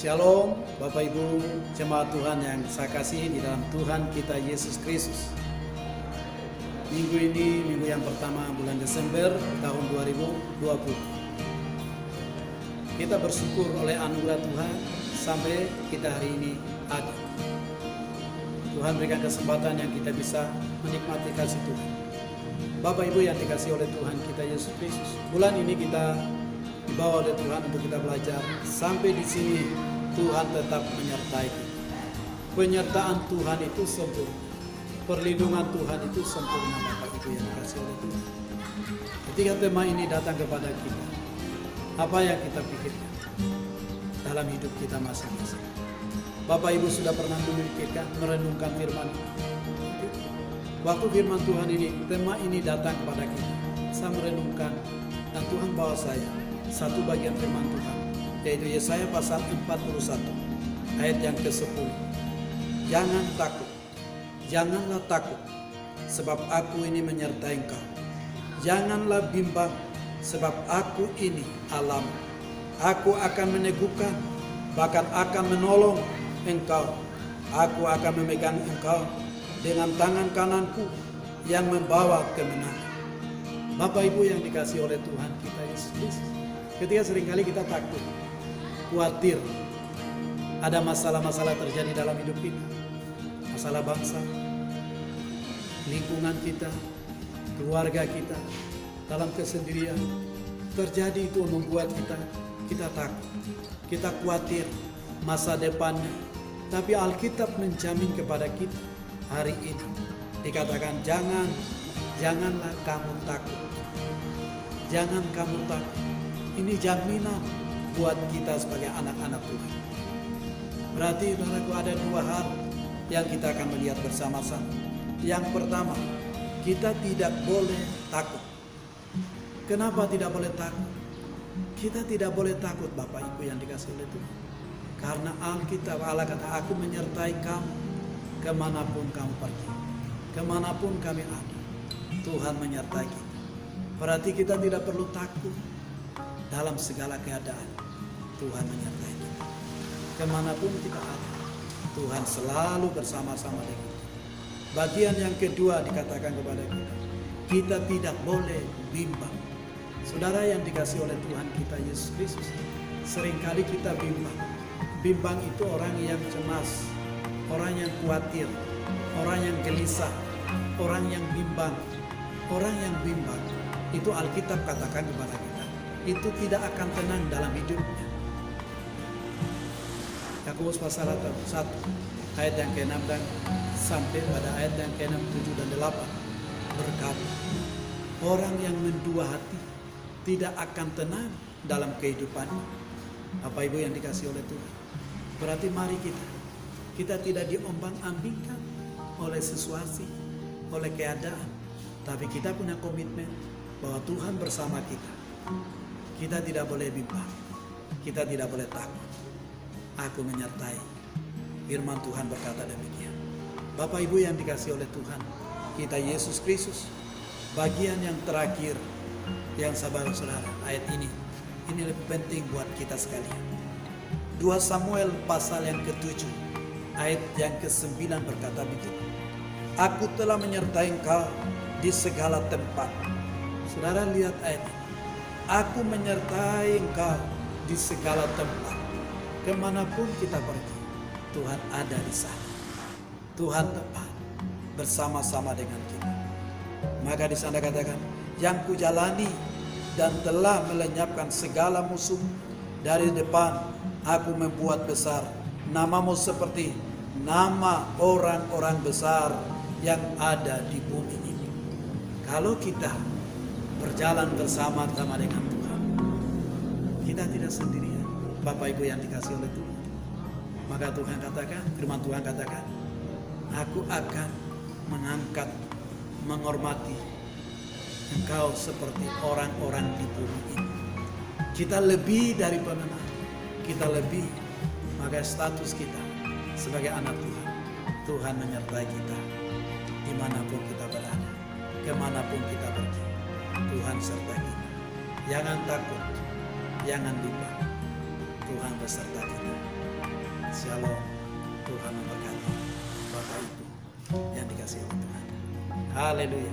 Shalom Bapak Ibu jemaat Tuhan yang saya kasihi di dalam Tuhan kita Yesus Kristus. Minggu ini minggu yang pertama bulan Desember tahun 2020. Kita bersyukur oleh anugerah Tuhan sampai kita hari ini ada. Tuhan berikan kesempatan yang kita bisa menikmati kasih Tuhan. Bapak Ibu yang dikasihi oleh Tuhan kita Yesus Kristus. Bulan ini kita dibawa oleh Tuhan untuk kita belajar. Sampai di sini Tuhan tetap menyertai kita. Penyertaan Tuhan itu sempurna. Perlindungan Tuhan itu sempurna Bapak Ibu yang dikasihi oleh Tuhan. Ketika tema ini datang kepada kita, apa yang kita pikirkan dalam hidup kita masing-masing? Bapak Ibu sudah pernah memikirkan, merenungkan firman ini? Waktu firman Tuhan ini, tema ini datang kepada kita, saya merenungkan dan Tuhan bawa saya satu bagian firman Tuhan, yaitu Yesaya pasal 41 ayat yang ke-10. Jangan takut, janganlah takut, sebab aku ini menyertai engkau. Janganlah bimbang, sebab aku ini Allah. Aku akan meneguhkan, bahkan akan menolong engkau. Aku akan memegang engkau dengan tangan kananku yang membawa kemenangan. Bapak Ibu yang dikasihi oleh Tuhan kita Yesus Kristus. Ketika seringkali kita takut, khawatir, ada masalah-masalah terjadi dalam hidup kita, masalah bangsa, lingkungan kita, keluarga kita, dalam kesendirian, terjadi itu membuat kita takut, kita khawatir masa depannya. Tapi Alkitab menjamin kepada kita hari ini, dikatakan janganlah kamu takut, jangan kamu takut. Ini jaminan buat kita sebagai anak-anak Tuhan. Berarti saudaraku, ada dua hal yang kita akan melihat bersama-sama. Yang pertama, kita tidak boleh takut. Kenapa tidak boleh takut? Kita tidak boleh takut Bapak Ibu yang dikasihi oleh Tuhan. Karena Alkitab Allah kata, aku menyertai kamu kemanapun kamu pergi, kemanapun kami ada. Tuhan menyertai kita. Berarti kita tidak perlu takut. Dalam segala keadaan Tuhan menyertai kita. Kemanapun kita ada, Tuhan selalu bersama-sama dengan kita. Bagian yang kedua dikatakan kepada kita tidak boleh bimbang. Saudara yang dikasihi oleh Tuhan kita Yesus Kristus, seringkali kita bimbang. Bimbang itu orang yang cemas, orang yang khawatir, orang yang gelisah, orang yang bimbang. Orang yang bimbang itu Alkitab katakan kepada kita, itu tidak akan tenang dalam hidupnya. Yakobus pasal 1 ayat yang ke-6 dan sampai pada ayat yang ke-6, 7 dan 8 berkata, orang yang mendua hati tidak akan tenang dalam kehidupannya. Bapak Ibu yang dikasihi oleh Tuhan, berarti mari kita tidak diombang-ambingkan oleh sesuatu, oleh keadaan, tapi kita punya komitmen bahwa Tuhan bersama kita. Kita tidak boleh bimbang, kita tidak boleh takut. Aku menyertai. Firman Tuhan berkata demikian. Bapak Ibu yang dikasihi oleh Tuhan kita Yesus Kristus, bagian yang terakhir yang saudara-saudara, ayat ini lebih penting buat kita sekalian. 2 Samuel pasal yang ke-7 ayat yang ke-9 berkata begitu. Aku telah menyertai engkau di segala tempat. Saudara lihat ayat ini. Aku menyertai engkau di segala tempat. Kemanapun kita pergi, Tuhan ada di sana. Tuhan tepat bersama-sama dengan kita. Maka di sana katakan, yang kujalani dan telah melenyapkan segala musuh dari depan, aku membuat besar namamu seperti nama orang-orang besar yang ada di bumi ini. Kalau kita berjalan bersama-sama dengan Tuhan, kita tidak sendirian. Bapak Ibu yang dikasihi oleh Tuhan, maka Tuhan katakan, firman Tuhan katakan, aku akan mengangkat, menghormati engkau seperti orang-orang di bumi ini. Kita lebih dari pemenang, kita lebih, maka status kita sebagai anak Tuhan, Tuhan menyertai kita dimanapun kita berada, kemanapun kita pergi. Tuhan serta kita. Jangan takut, jangan bimbang. Tuhan beserta kita. Shalom. Tuhan memberkati Bapak Ibu yang dikasihi oleh Tuhan. Haleluya.